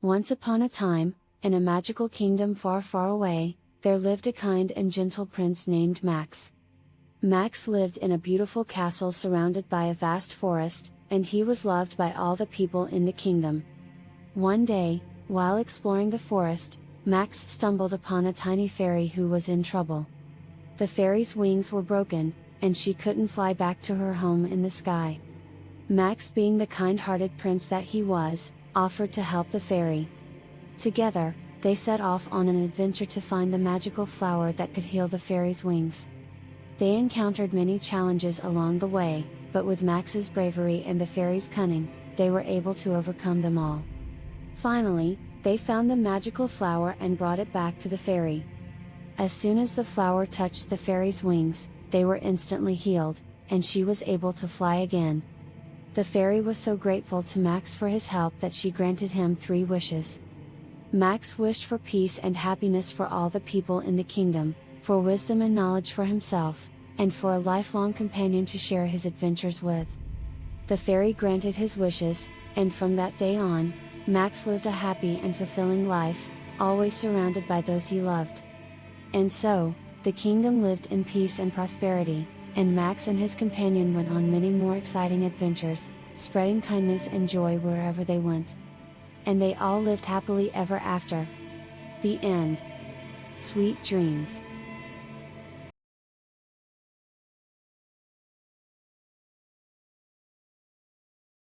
Once upon a time, in a magical kingdom far far away, there lived a kind and gentle prince named Max. Max lived in a beautiful castle surrounded by a vast forest, and he was loved by all the people in the kingdom. One day, while exploring the forest, Max stumbled upon a tiny fairy who was in trouble. The fairy's wings were broken, and she couldn't fly back to her home in the sky. Max, being the kind-hearted prince that he was, offered to help the fairy. Together, they set off on an adventure to find the magical flower that could heal the fairy's wings. They encountered many challenges along the way, but with Max's bravery and the fairy's cunning, they were able to overcome them all. Finally, they found the magical flower and brought it back to the fairy. As soon as the flower touched the fairy's wings, they were instantly healed, and she was able to fly again. The fairy was so grateful to Max for his help that she granted him 3 wishes. Max wished for peace and happiness for all the people in the kingdom, for wisdom and knowledge for himself, and for a lifelong companion to share his adventures with. The fairy granted his wishes, and from that day on, Max lived a happy and fulfilling life, always surrounded by those he loved. And so, the kingdom lived in peace and prosperity, and Max and his companion went on many more exciting adventures, spreading kindness and joy wherever they went. And they all lived happily ever after. The end. Sweet dreams.